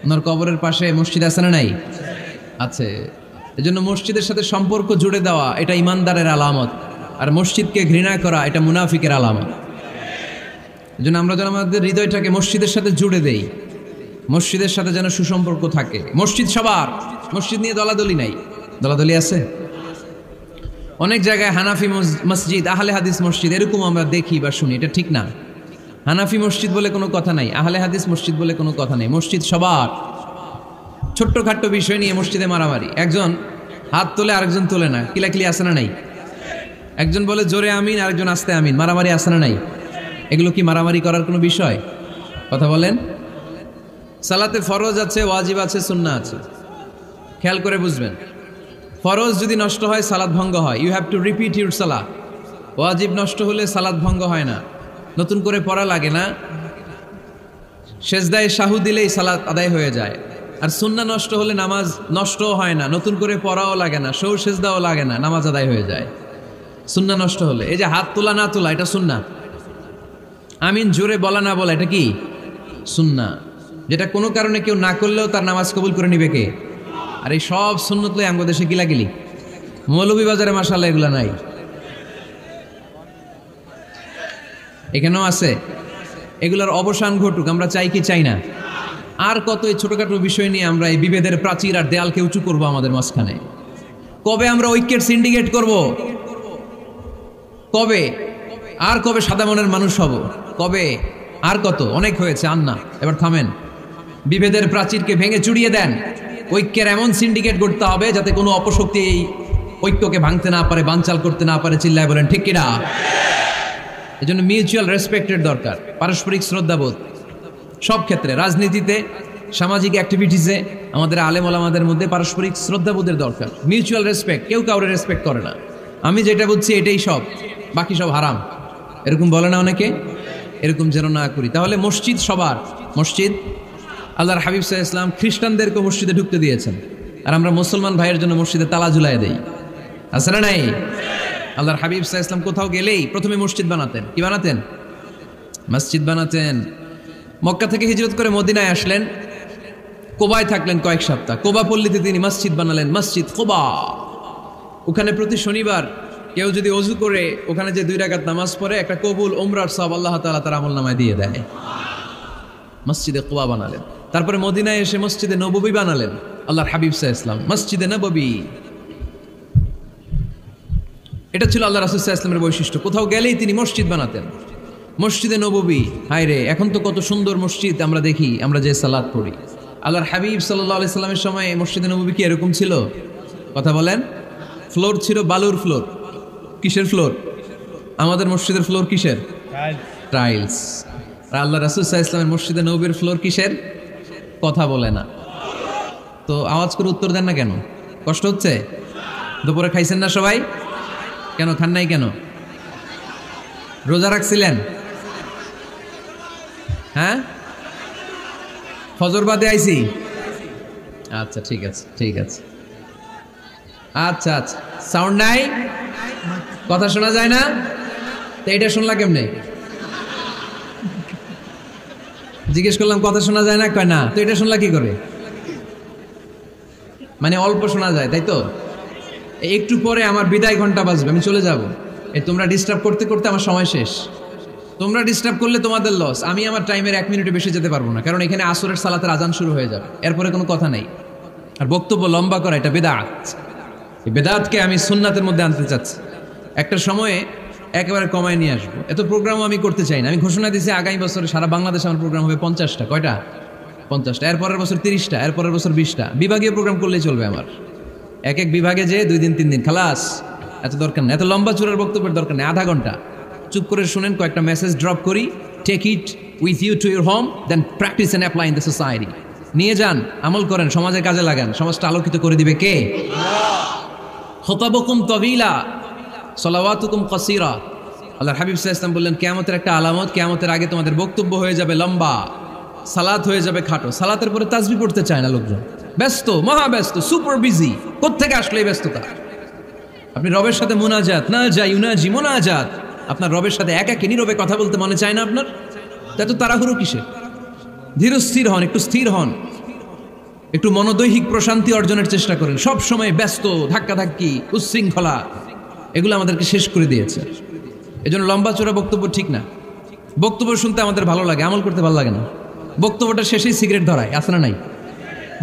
ওনার কবরের পাশে মসজিদ আছে না নাই? আছে। এজন্য মসজিদের সাথে সম্পর্ক জুড়ে দেওয়া এটা ইমানদারের আলামত, আর মসজিদকে ঘৃণা করা এটা মুনাফিকের আলামত। এজন্য আমরা যেন আমাদের হৃদয়টাকে মসজিদের সাথে জুড়ে দেই, মসজিদের সাথে যেন সুসম্পর্ক থাকে। মসজিদ সবার, মসজিদ নিয়ে দলাদলি নাই। দলাদলি আছে অনেক জায়গায়। হানাফি মসজিদ, আহলে হাদিস মসজিদ, এরকম আমরা দেখি বা শুনি, এটা ঠিক না। হানাফি মসজিদ বলে কোনো কথা নাই, আহলে হাদিস মসজিদ বলে কোনো কথা নেই। মসজিদ সবার। ছোট্টখাট্ট বিষয় নিয়ে মসজিদে মারামারি, একজন হাত তোলে আরেকজন তোলে না, কিলাকিলি আছে না নাই? একজন বলে জোরে আমিন, আরেকজন আস্তে আমিন, মারামারি আছে না নাই? এগুলো কি মারামারি করার কোনো বিষয়? কথা বলেন। সালাতে ফরজ আছে, ওয়াজিব আছে, সুন্নাহ আছে। খেয়াল করে বুঝবেন। ফরজ যদি নষ্ট হয় সালাত ভঙ্গ হয়, you have to repeat your সালাত। ওয়াজিব নষ্ট হলে সালাত ভঙ্গ হয় না, নতুন করে পড়া লাগে না, সেজদায় সাহু দিলেই সালাত আদায় হয়ে যায়। আর সুন্নাহ নষ্ট হলে নামাজ নষ্টও হয় না, নতুন করে পড়াও লাগে না, সৌ সেজদাও লাগে না, নামাজ আদায় হয়ে যায় সুন্নাহ নষ্ট হলে। এই যে হাত তোলা না তোলা, এটা সুন্নাহ। আমিন জোরে বলা না বলা, এটা কি সুন্নাহ, যেটা কোনো কারণে কেউ না করলেও তার নামাজ কবুল করে নিবে কে? আর এই সব সুন্নত লই আমগো দেশে গিলাগিলি। মৌলভীবাজারে মাশাআল্লাহ এগুলা নাই, এখানেও আছে। এগুলোর অবসান ঘটুক, আমরা চাই কি চাই না? আর কত এই ছোটখাটো বিষয় নিয়ে আমরা এই বিভেদের প্রাচীর আর দেয়ালকে উঁচু করবো আমাদের মাঝখানে? কবে আমরা ঐক্যের সিন্ডিকেট করব? কবে? আর কবে সাদা মনের মানুষ হব? কবে? আর কত? অনেক হয়েছে, আর না, এবার থামেন। বিভেদের প্রাচীরকে ভেঙে চুড়িয়ে দেন। ঐক্যের এমন সিন্ডিকেট করতে হবে যাতে কোনো অপশক্তি এই ঐক্যকে ভাঙতে না পারে, বানচাল করতে না পারে। চিল্লায় বলেন ঠিক কিনা? এই জন্য মিউচুয়াল রেসপেক্টের দরকার, পারস্পরিক শ্রদ্ধাবোধ সব ক্ষেত্রে। রাজনীতিতে, সামাজিক অ্যাক্টিভিটিসে আমাদের আলেম ওলামাদের মধ্যে পারস্পরিক শ্রদ্ধাবোধের দরকার, মিউচুয়াল রেসপেক্ট। কেউ কাউরে রেসপেক্ট করে না, আমি যেটা বুঝছি এটাই সব, বাকি সব হারাম, এরকম বলে না অনেকে? এরকম যেন না করি। তাহলে মসজিদ সবার। মসজিদ, আল্লাহর হাবিব সাল্লাল্লাহু আলাইহি ওয়াসাল্লাম খ্রিস্টানদেরকে মসজিদে ঢুকতে দিয়েছেন, আর আমরা মুসলমান ভাইয়ের জন্য মসজিদে তালা ঝুলাই দেই, আছে না নাই? আল্লাহর হাবিব সাল্লাল্লাহু আলাইহি ওয়াসাল্লাম কোথাও গেলেই প্রথমে মসজিদ বানাতেন। কি বানাতেন? মসজিদ বানাতেন। মক্কা থেকে হিজরত করে মদিনায় আসলেন, কোবায় থাকলেন কয়েক সপ্তাহ। কোবা পল্লীতে তিনি মসজিদ বানালেন, মসজিদ কোবা। ওখানে প্রতি শনিবার কেউ যদি অজু করে ওখানে যে 2 রাকাত নামাজ পড়ে, একটা কবুল উমরার সওয়াব আল্লাহ তাআলা তার আমলনামায় দিয়ে দেয়। মসজিদে কোবা বানালেন। তারপরে মদিনায় এসে মসজিদে নববী বানালেন আল্লাহর হাবিব সাল্লাল্লাহু আলাইহি ওয়াসাল্লাম, মসজিদে নববী। এটা ছিল আল্লাহ রাসূল সাল্লাল্লাহু আলাইহি ওয়াসাল্লামের বৈশিষ্ট্য। কোথাও গেলেই তিনি মসজিদ বানাতেন, মসজিদে নববী। হায় রে, এখন তো কত সুন্দর মসজিদ আমরা দেখি, আমরা যে সালাত পড়ি। আল্লাহর হাবিব সাল্লাল্লাহু আলাইহি সাল্লামের সময় মসজিদে নববী কি এরকম ছিল? কথা বলেন। ফ্লোর ছিল বালুর ফ্লোর। কিসের ফ্লোর? আমাদের মসজিদের ফ্লোর কিসের? টাইলস। আর আল্লাহ রাসূল সাল্লাল্লাহু আলাইহি ওয়াসাল্লামের মসজিদে নববীর ফ্লোর কিসের? কথা বলে না। তো আওয়াজ করে উত্তর দেন না কেন? কষ্ট হচ্ছে? দুপুরে খাইছেন না সবাই? কেন খান নাই কেন? রোজা রাখছিলেন? হ্যাঁ, ফজর বাদে আইছি। আচ্ছা ঠিক আছে, ঠিক আছে। আচ্ছা আচ্ছা, সাউন্ড নাই, কথা শোনা যায় না? তো এটা শুনলা কেমনে? জিজ্ঞেস করলাম কথা শোনা যায় না, কয় না। তো এটা শুনলা কি করে? মানে অল্প শোনা যায়, তাই তো? একটু পরে আমার বিদায় ঘন্টা বাজবে, আমি চলে যাব। এই তোমরা ডিস্টার্ব করতে করতে আমার সময় শেষ। তোমরা ডিস্টার্ব করলে তোমাদের লস। আমি আমার টাইমের 1 মিনিটে বেশি যেতে পারবো না, কারণ এখানে আসরের সালাতের আজান শুরু হয়ে যাবে, এরপরে কোনো কথা নেই। আর বক্তব্য লম্বা করা এটা বেদাত। এই বেদাতকে আমি সুন্নাতের মধ্যে আনতে চাচ্ছি। একটা সময়ে একেবারে কমায় নিয়ে আসবো। এত প্রোগ্রামও আমি করতে চাই না। আমি ঘোষণা দিয়েছি আগামী বছরে সারা বাংলাদেশে আমার প্রোগ্রাম হবে 50টা। কয়টা? 50টা। এরপরের বছর 30টা, এরপরের বছর 20টা। বিভাগীয় প্রোগ্রাম করলেই চলবে আমার। এক এক বিভাগে যে 2 দিন 3 দিন খালাস। এত দরকার নেই, এত লম্বা চূড়ার বক্তব্যের দরকার নেই। আধা ঘন্টা চুপ করে শুনেন, কয়েকটা মেসেজ ড্রপ করি। Take it with you to your home, then practice and apply in the society. নিয়ে যান, আমল করেন, সমাজের কাজে লাগান। সমাজটা আলোকিত করে দিবে কে? খুতাবুকুম তাওয়িলা সালাওয়াতুকুম কাসীরা। আল্লাহর হাবিব সাল্লাল্লাহু আলাইহি ওয়াসাল্লাম বললেন, কিয়ামতের একটা আলামত, কিয়ামতের আগে তোমাদের বক্তব্য হয়ে যাবে লম্বা, সালাত হয়ে যাবে খাটো। সালাতের পরে তাসবিহ পড়তে চায় না লোকজন, ব্যস্ত, মহা ব্যস্ত, সুপার বিজি। কোত্থেকে আসলে এই ব্যস্ততা? আপনি রবের সাথে মুনাজাত, না যাই ইউনাজি মুনাজাত, আপনার রবের সাথে একা নীরবে কথা বলতে মনে চায় না আপনার? এত তাড়াহুড়ো কিসে? ধীর স্থির হন, একটু স্থির হন। একটু মনোদৈহিক প্রশান্তি অর্জনের চেষ্টা করেন। সব সময় ব্যস্ত, ধাক্কাধাক্কি, উচ্ছৃঙ্খলা, এগুলো আমাদেরকে শেষ করে দিয়েছে। এজন্য লম্বা চোরা বক্তব্য ঠিক না। বক্তব্য শুনতে আমাদের ভালো লাগে, আমল করতে ভালো লাগে না। বক্তব্যটা শেষেই সিগারেট ধরায়, আছে না নাই?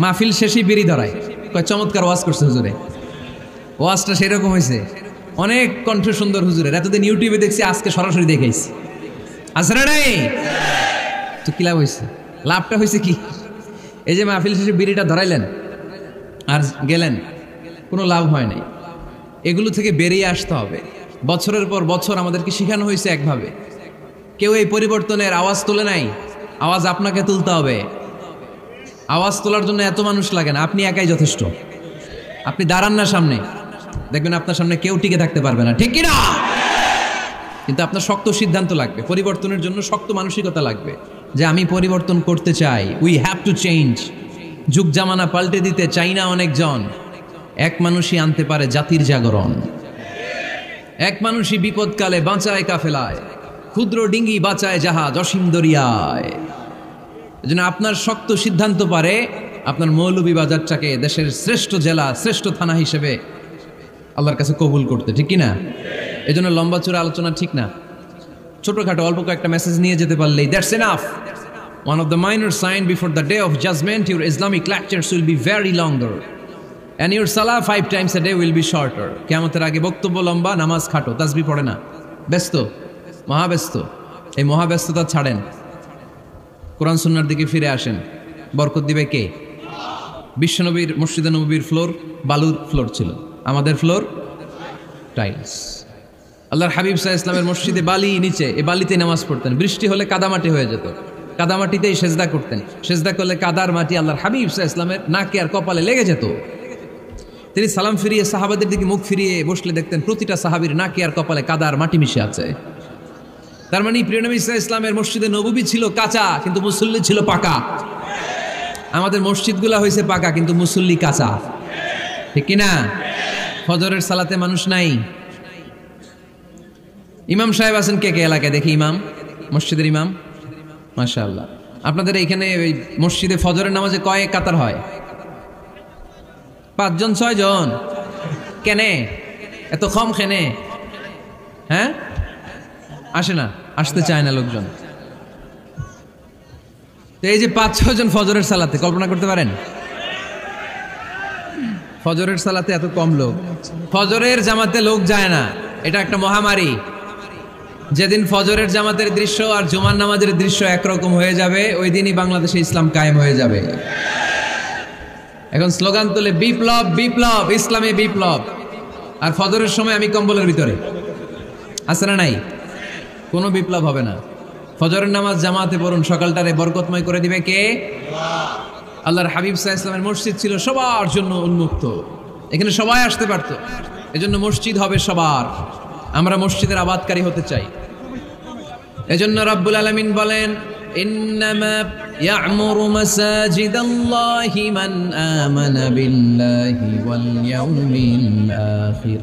মাহফিল শেষেই বিড়ি ধরায়, কয় চমৎকার ওয়াজ করছে হুজুরে। ওয়াজটা সেরকম হয়েছে, অনেক কণ্ঠ সুন্দর হুজুরের। এতদিন ইউটিউবে দেখছি, আজকে সরাসরি দেখাইছি, আছে না নাই? তো কি লাভ হয়েছে? লাভটা হয়েছে কি? এই যে মাহফিল শেষে বিড়িটা ধরাইলেন আর গেলেন, কোনো লাভ হয় নাই। এগুলো থেকে বেরিয়ে আসতে হবে। বছরের পর বছর আমাদেরকে শেখানো হয়েছে একভাবে, কেউ এই পরিবর্তনের আওয়াজ তোলে নাই। আওয়াজ আপনাকে তুলতে হবে। আওয়াজ তোলার জন্য এত মানুষ লাগে না, আপনি একাই যথেষ্ট। আপনি দাঁড়ান না সামনে, দেখবেন আপনার সামনে কেউ টিকে থাকতে পারবে না, ঠিক কিনা? কিন্তু আপনার শক্ত সিদ্ধান্ত লাগবে, পরিবর্তনের জন্য শক্ত মানসিকতা লাগবে যে আমি পরিবর্তন করতে চাই। We have to change. যুগ জামানা পাল্টে দিতে চাই না অনেকজন, এক মানুষই আনতে পারে জাতির জাগরণ। এক মানুষই বিপদকালে বাঁচায় কাফেলায়, ক্ষুদ্র ডিঙ্গি বাঁচায় জাহাজ অসীম দরিয়ায়। এজন্য আপনার শক্ত সিদ্ধান্ত পারে আপনার মৌলভীবাজারটাকে দেশের শ্রেষ্ঠ জেলা, শ্রেষ্ঠ থানা হিসেবে আল্লাহর কাছে কবুল করতে, ঠিক কিনা? এজন্য লম্বা চূড়া আলোচনা ঠিক না। ছোটখাটো অল্প কয়েকটা মেসেজ নিয়ে যেতে পারলেই that's enough. One of the minor sign before the day of judgment, your Islamic lectures will be very longer and your salah 5 times a day will be shorter. কিয়ামতের আগে বক্তব্য লম্বা, নামাজ খাটো, তাসবিহ পড়ে না, ব্যস্ত, মহাব্যস্ত। এই মহাব্যস্ততা ছাড়েন, কোরআন সুন্নাহর দিকে ফিরে আসেন। বরকত দিবে কে? বিশ্বনবীর মসজিদে নববীর ফ্লোর বালুর ফ্লোর ছিল, আমাদের ফ্লোর টাইলস। আল্লাহর হাবিব সাল্লাল্লাহু আলাইহি ওয়াসাল্লামের মসজিদে বালি নিচে, এই বালিতে নামাজ পড়তেন। বৃষ্টি হলে কাদামাটি হয়ে যেত, কাদামাটিতেই সেজদা করতেন। সেজদা করলে কাদার মাটি আল্লাহর হাবিব সাল্লাল্লাহু আলাইহি ওয়াসাল্লামের নাকে আর কপালে লেগে যেত। তিনি সালাম ফিরিয়ে সাহাবাদের দিকে মুখ ফিরিয়ে বসলে দেখতেন প্রতিটা সাহাবীর নাকে আর কপালে কাদার মাটি মিশে আছে। তার মানে প্রিয় নবী সাল্লাল্লাহু আলাইহি ওয়াসাল্লামের মসজিদে নববী ছিল কাঁচা, কিন্তু মুসল্লি ছিল পাকা। আমাদের মসজিদগুলা হয়েছে পাকা, কিন্তু মুসল্লি কাঁচা, ঠিক কিনা? ফজরের সালাতে মানুষ নাই। ইমাম সাহেব আছেন কে কে এলাকায়? দেখি ইমাম, মসজিদের ইমাম, মাশাআল্লাহ। আপনাদের এইখানে ওই মসজিদে ফজরের নামাজে কয় কাতার হয়? 5 জন 6 জন? কেনে এত কম? কেনে? হ্যাঁ, আসে না, আসতে চায় না লোকজন। তো এই যে 5-6 জন ফজরের সালাতে, কল্পনা করতে পারেন ফজরের সালাতে এত কম লোক? ফজরের জামাতে লোক যায় না, এটা একটা মহামারী। যেদিন ফজরের জামাতের দৃশ্য আর জুমার নামাজের দৃশ্য একরকম হয়ে যাবে, ওই দিনই বাংলাদেশে ইসলাম কায়েম হয়ে যাবে। এখন স্লোগান তুলে বিপ্লব বিপ্লব, ইসলামী বিপ্লব। আর ফজরের সময় আমি কম্বলের ভিতরে, আছে না নাই? কোনো বিপ্লব হবে না। ফজরের নামাজ জামাতে পড়ুন, সকালটারে বরকতময় করে দিবে কে? আল্লাহর হাবিব সাল্লাল্লাহু আলাইহি ওয়াসাল্লামের মসজিদ ছিল সবার জন্য উন্মুক্ত, এখানে সবাই আসতে পারত। এজন্য মসজিদ হবে সবার। আমরা মসজিদের আবাদকারী হতে চাই। এজন্য রাব্বুল আলামিন বলেন, ইন্নামা ইয়া'মুরু মাসাজিদাল্লাহি মান আমানা বিল্লাহি ওয়াল ইয়াউমিল আখির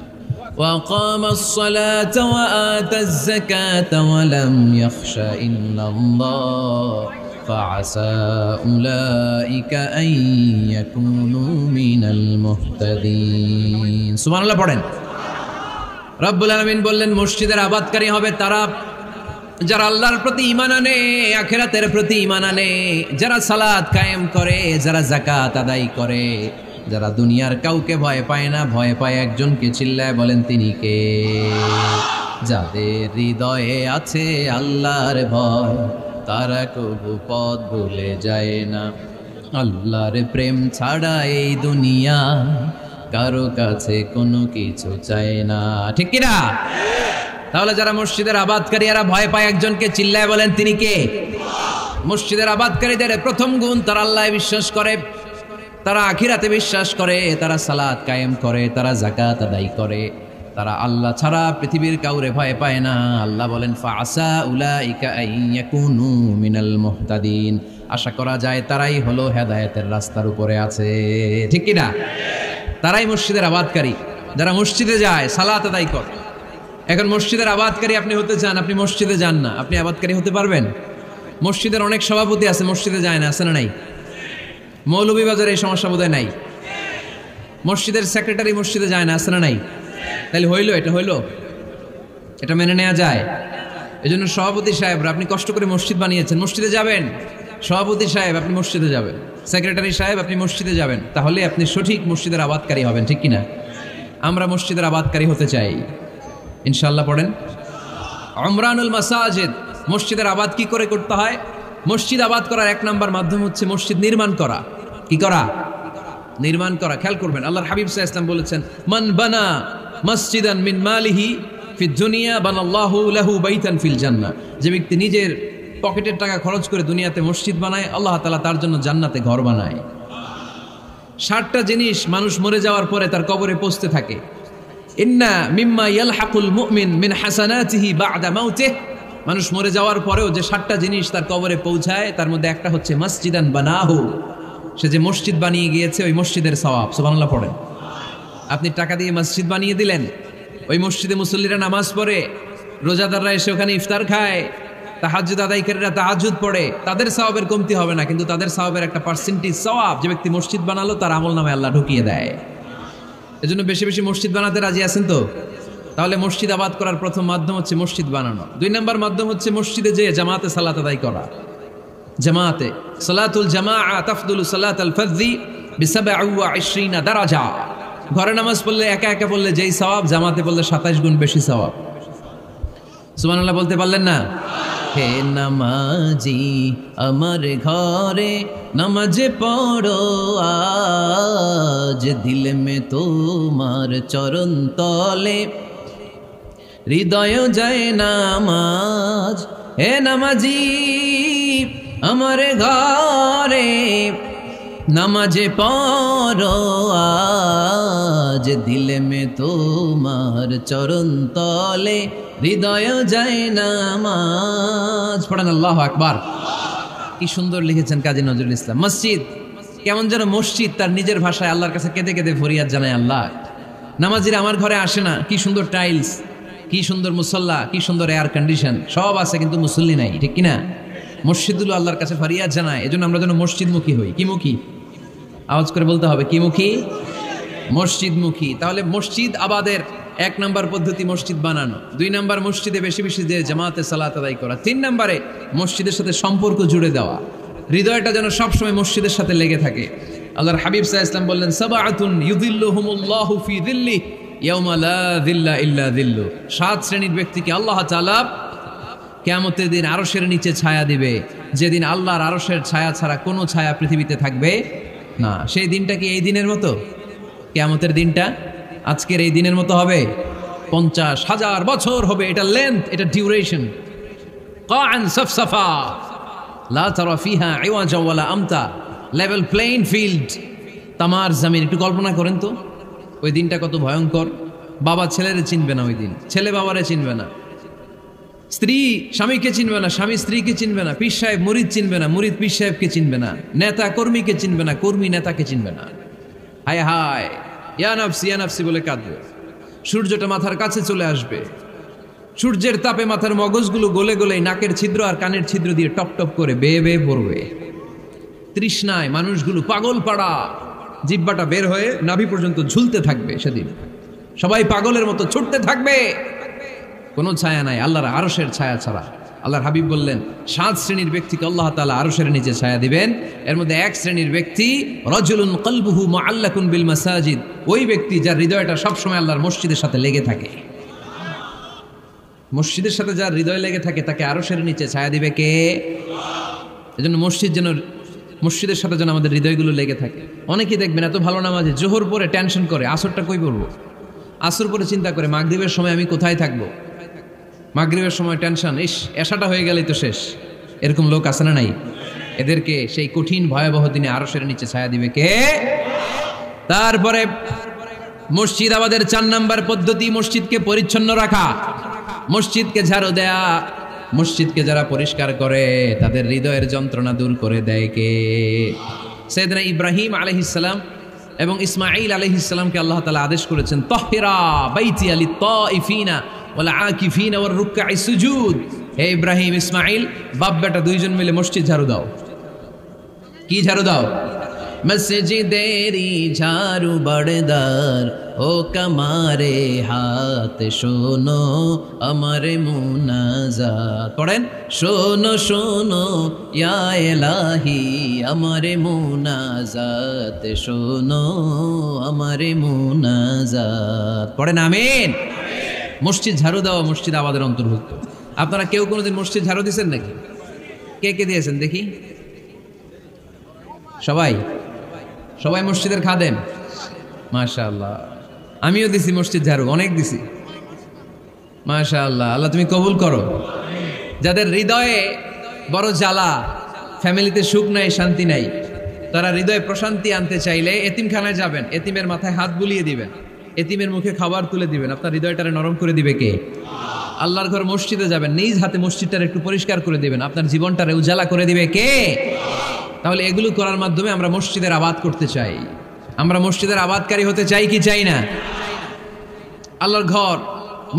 ওয়া আকামাস সালাতা ওয়া আতাজ যাকাতা ওয়া লাম ইয়াখশা ইল্লাল্লাহ ফাআসা উলাইকা আন ইয়াকুনু মিনাল মুহতাদিন। সুবহানাল্লাহ পড়েন। রব্বুল আলামিন বললেন, মসজিদের আবাদকারী হবে তারা যারা আল্লাহর প্রতি ঈমান আনে, আখিরাতের প্রতি ঈমান আনে, যারা সালাত কায়েম করে, যারা যাকাত আদায় করে, যারা দুনিয়ার কাউকে ভয় পায় না, ভয় পায় একজনকে। চিল্লায় বলেন তিনি কে? যাদের হৃদয়ে আছে আল্লাহর ভয়, তারা কবু পথ ভুলে যায় না। আল্লাহর প্রেম ছাড়া এই দুনিয়া কারো কাছে কোনো কিছু চায় না, ঠিক কিনা? তাহলে যারা মসজিদের আবাদকারী, এরা ভয় পায় একজনকে। চিল্লায় বলেন তিনি কে? মসজিদের আবাদকারীদের প্রথম গুণ, তারা আল্লাহয় বিশ্বাস করে, তারা আখিরাতে বিশ্বাস করে, তারা সালাত কায়েম করে, তারা যাকাত আদায় করে, তারা আল্লাহ ছাড়া পৃথিবীর কাউরে ভয় পায় না। আল্লাহ বলেন, ফাআসা উলাইকা আন ইয়াকুনু মিনাল মুহতাদিন। আশা করা যায় তারাই হলো হেদায়েতের রাস্তার উপরে আছে, ঠিক কিনা? তারাই মসজিদের আবাদকারী, যারা মসজিদে যায়, সালাত আদায় করে। এখন মসজিদের আবাদকারী আপনি হতে চান, আপনি মসজিদে যান না, আপনি আবাদকারী হতে পারবেন? মসজিদের অনেক সভাপতি আছে, মসজিদে যায় না, আছে না নাই? মৌলভীবাজারে এই সমস্যা বোধহয় নাই। মসজিদের সেক্রেটারি মসজিদে যায় না, আছে না নাই? তাহলে হইলো, এটা হইলো, এটা মেনে নেওয়া যায়? এই জন্য সভাপতি সাহেবরা, আপনি কষ্ট করে মসজিদ বানিয়েছেন, মসজিদে যাবেন। সভাপতি সাহেব আপনি মসজিদে যাবেন, সেক্রেটারি সাহেব আপনি মসজিদে যাবেন, তাহলে আপনি সঠিক মসজিদের আবাদকারী হবেন, ঠিক কিনা? আমরা মসজিদের আবাদকারী হতে চাই ইনশাআল্লাহ। পড়েন উমরানুল মাসাজিদ। মসজিদের আবাদ কি করে করতে হয়? মসজিদ আবাদ করার এক নাম্বার মাধ্যম হচ্ছে মসজিদ নির্মাণ করা। কি করা? নির্মাণ করা। খেয়াল করবেন, আল্লাহর হাবিব সাল্লাল্লাহু আলাইহি ওয়াসাল্লাম বলেছেন, মান বানা মসজিদান মিন মালিহি ফিদ দুনিয়া বানাল্লাহু লাহু বাইতান ফিল জান্নাহ। যে ব্যক্তি নিজের পকেটের টাকা খরচ করে দুনিয়াতে মসজিদ বানায়, আল্লাহ তাআলা তার জন্য জান্নাতে ঘর বানায়। 60টা জিনিস মানুষ মরে যাওয়ার পরে তার কবরে পৌঁছতে থাকে। ইন্না মিম্মা ইয়ালহাকুল মুমিন মিন হাসানাতিহি বা'দা মাউতিহি। মানুষ মরে যাওয়ার পরেও যে 60টা জিনিস তার কবরে পৌঁছায়, তার মধ্যে একটা হচ্ছে মসজিদান বানাহু। সে যে মসজিদ বানিয়ে গিয়েছে, ওই মসজিদের সওয়াব। সুবহানাল্লাহ পড়েন। আপনি টাকা দিয়ে মসজিদ বানিয়ে দিলেন, ওই মসজিদে মুসল্লিরা নামাজ পড়ে, রোজাদাররা এসে ওখানে ইফতার খায়, তাহাজ্জুদ আদায়কারীরা তাহাজ্জুদ পড়ে, তাদের সওয়াবের কমতি হবে না, কিন্তু তাদের সওয়াবের একটা পার্সেন্টেজ সওয়াব যে ব্যক্তি মসজিদ বানালো তার আমলনামায় আল্লাহ ঢুকিয়ে দেয়। এজন্য বেশি বেশি মসজিদ বানাতে রাজি আছেন তো? তাহলে মসজিদ আবাদ করার প্রথম মাধ্যম হচ্ছে মসজিদ বানানো। 2 নম্বর মাধ্যম হচ্ছে মসজিদে যেয়ে জামাতে সালাত আদায় করা। জামাতে সালাতুল জামাআ তাফদুলু সালাতাল ফাযযি বি27 দারাজা। ঘরে নামাজ পড়লে একা একা পড়লে যেই সওয়াব, জামাতে পড়লে 27 গুণ বেশি সওয়াব। সুবহানাল্লাহ বলতে পারলেন না? হে নামাজি আমার ঘরে নামাজে পড়ো আজ, দিল মে তোমার চরণ তলে হৃদয় যায় নামাজ। হে নামাজি আমার ঘরে নামাজে পড়ো আজ, দিল মে তোমার চরণ তলে হৃদয় যায় নামাজ। পড়েন আল্লাহু আকবার। কি সুন্দর লিখেছেন কাজী নজরুল ইসলাম। মসজিদ কেমন যেন মসজিদ তার নিজের ভাষায় আল্লাহর কাছে কেঁদে কেঁদে ফরিয়াদ জানায়, আল্লাহ নামাজিরা আমার ঘরে আসে না, কি সুন্দর টাইলস, কি সুন্দর মুসল্লা, কি সুন্দর এয়ার কন্ডিশন, সব আছে কিন্তু মুসল্লি নাই, ঠিক কিনা? মসজিদগুলো আল্লাহর কাছে ফরিয়াদ জানায়। এজন্য আমরা যেন মসজিদমুখী হই। কি মুখী? আওয়াজ করে বলতে হবে, কি মুখী? মসজিদমুখী। তাহলে মসজিদ আবাদের 1 নম্বর পদ্ধতি মসজিদ বানানো। 2 নম্বর মসজিদে বেশি বেশি যে জামাতে সালাত আদায় করা। 3 নম্বরে মসজিদের সাথে সম্পর্ক জুড়ে দেওয়া, হৃদয়টা যেন সবসময় মসজিদের সাথে লেগে থাকে। আল্লাহর হাবিব সাল্লাল্লাহু আলাইহি ওয়াসাল্লাম বললেন, সাবআতুন ইউযিল্লুহুমুল্লাহু ফি যিল্লিহি ইয়াওমা লা যিল্লা ইল্লা যিল্লু। 7 শ্রেণীর ব্যক্তিকে আল্লাহ তাআলা কিয়ামতের দিন আরশের নিচে ছায়া দিবে, যেদিন আল্লাহর আরশের ছায়া ছাড়া কোনো ছায়া পৃথিবীতে থাকবে না। সেই দিনটা কি এই দিনের মতো? কিয়ামতের দিনটা আজকের এই দিনের মতো হবে? 50,000 বছর হবে। এটা লেন্থ, এটা ডিউরেশন। কাআন সাফসাফা লা তারা ফিহা ইওয়াজা ওয়ালা আমতা। লেভেল প্লেইং ফিল্ড, তামার জমিন। একটু কল্পনা করেন তো ওই দিনটা কত ভয়ঙ্কর। বাবা ছেলেরে চিনবে না ওই দিন, ছেলে বাবারে চিনবে না, স্ত্রী স্বামীকে চিনবে না, স্বামী স্ত্রীকে চিনবে না, পীর সাহেব মুরিদ চিনবে না, মুরিদ পীর সাহেবকে চিনবে না, নেতা কর্মীকে চিনবে না, কর্মী নেতাকে চিনবে না। হায় হায়, ইয়া নাফসি বলে কাঁদবে। সূর্যটা মাথার কাছে চলে আসবে, সূর্যের তাপে মাথার মগজগুলো গলে গলে নাকের ছিদ্র আর কানের ছিদ্র দিয়ে টপ টপ করে বেয়ে বেয়ে পড়বে। তৃষ্ণায় মানুষগুলো পাগল পাড়া, জিহ্বাটা বের হয়ে নাভি পর্যন্ত ঝুলতে থাকবে। সেদিন সবাই পাগলের মতো ছুটতে থাকবে, কোনো ছায়া নাই আল্লাহর আরশের ছায়া ছাড়া। আল্লাহর হাবিব বললেন 7 শ্রেণীর ব্যক্তিকে আল্লাহ তাআলা আরশের নিচে ছায়া দিবেন। এর মধ্যে 1 শ্রেণীর ব্যক্তি রাজুলুন কলবুহু মুআল্লাকুন বিল মাসাজিদ। ওই ব্যক্তি যার হৃদয়টা সবসময় আল্লাহর মসজিদের সাথে লেগে থাকে। মসজিদের সাথে যার হৃদয় লেগে থাকে তাকে আরশের নিচে ছায়া দিবে কে? এজন্য মসজিদের সাথে যেন আমাদের হৃদয়গুলো লেগে থাকে। অনেকেই দেখবেন এত ভালো নামাজে জোহর পরে টেনশন করে আসরটা কই পড়বো, আসর পরে চিন্তা করে মাগরিবের সময় আমি কোথায় থাকবো, মাগরিবের সময় টেনশন, ইস এশাটা হয়ে গেলেই তো শেষ। এরকম লোক আছে না নাই? এদেরকে সেই কঠিন ভয়াবহ দিনে আরশের নিচে ছায়া দিবে কে? তারপরে মসজিদ আমাদের 4 নাম্বার পদ্ধতি মসজিদকে পরিচ্ছন্ন রাখা, মসজিদকে ঝাড়ু দেয়া। মসজিদকে যারা পরিষ্কার করে তাদের হৃদয়ের যন্ত্রণা দূর করে দেয় কে? সাইয়েদনা ইব্রাহিম আলাইহিস সালাম এবং ইসমাঈল আলাইহিস সালামকে আল্লাহ তাআলা আদেশ করেছেন, তাহহিরা বাইতিয়া লিত-তাইফিনা ওয়াল আকিফিনা ওয়ার রুকআইস সুজুদ। হে ইব্রাহিম ইসমাঈল, বাপ বেটা দুইজন মিলে মসজিদ ঝাড়ু দাও। কি ঝাড়ু দাও? মসজিদেরি ঝাড়ু বাড়দার ও কামারে হাত শোনো আমার মুনাজাত। পড়েন, শোনো শোনো ইয়া ইলাহি আমার মুনাজাত, শোনো আমার মুনাজাত। পড়েন আমিন। মসজিদ ঝাড়ু দেওয়া মসজিদ আবাদের অন্তর্ভুক্ত। আপনারা কেউ কোনোদিন মসজিদ ঝাড়ু দিয়েছেন নাকি? কে কে দিয়েছেন দেখি? সবাই সবাই মসজিদের খাদেম, মাশাআল্লাহ। আমিও দিছি মসজিদ ঝাড়ু, অনেক দিছি, মাশাআল্লাহ। আল্লাহ তুমি কবুল করো। যাদের হৃদয়ে বড় জ্বালা, ফ্যামিলিতে সুখ নাই, শান্তি নাই, তারা হৃদয়ে প্রশান্তি আনতে চাইলে এতিমখানায় যাবেন, এতিমের মাথায় হাত বুলিয়ে দিবেন, এতিমের মুখে খাবার তুলে দিবেন, আপনার হৃদয়টারে নরম করে দিবে কে? আল্লাহর ঘর মসজিদে যাবেন, নিজ হাতে মসজিদটারে একটু পরিষ্কার করে দিবেন, আপনার জীবনটারে উজালা করে দিবে কে? তাহলে এগুলো করার মাধ্যমে আমরা মসজিদের আবাদ করতে চাই। আমরা মসজিদের আবাদকারী হতে চাই কি চাই না? আল্লাহর ঘর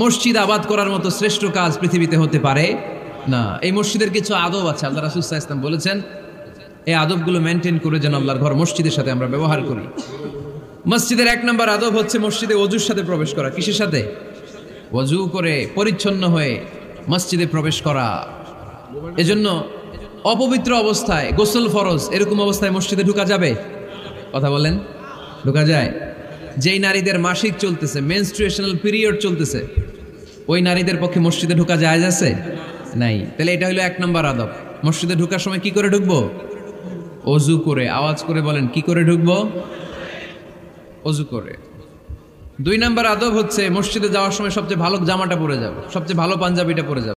মসজিদ আবাদ করার মতো শ্রেষ্ঠ কাজ পৃথিবীতে হতে পারে না। এই মসজিদের কিছু আদব আছে, আল্লাহ রাসূল সাল্লাল্লাহু আলাইহি ওয়াসাল্লাম বলেছেন এই আদবগুলো মেনটেন করে যেন আল্লাহর ঘর মসজিদের সাথে আমরা ব্যবহার করি। মসজিদের 1 নম্বর আদব হচ্ছে মসজিদে ওযুর সাথে প্রবেশ করা। কিসের সাথে? ওযু করে পরিচ্ছন্ন হয়ে মসজিদে প্রবেশ করা। এজন্য অপবিত্র অবস্থায়, গোসল ফরজ, এরকম অবস্থায় মসজিদে ঢোকা যাবে? কথা বলেন, ঢোকা যায়? যেই নারীদের মাসিক চলতেছে, মেনস্ট্রুয়েশনাল পিরিয়ড চলতেছে, ওই নারীদের পক্ষে মসজিদে ঢোকা জায়েজ আছে? নাই। তাহলে এটা হলো 1 নম্বর আদব। মসজিদে ঢোকার সময় কি করে ঢুকবো? ওযু করে। আওয়াজ করে বলেন, কি করে ঢুকবো? ওযু করে। 2 নম্বর আদব হচ্ছে মসজিদে যাওয়ার সময় সবচেয়ে ভালো জামাটা পরে যাবে, সবচেয়ে ভালো পাঞ্জাবিটা পরে যাবে।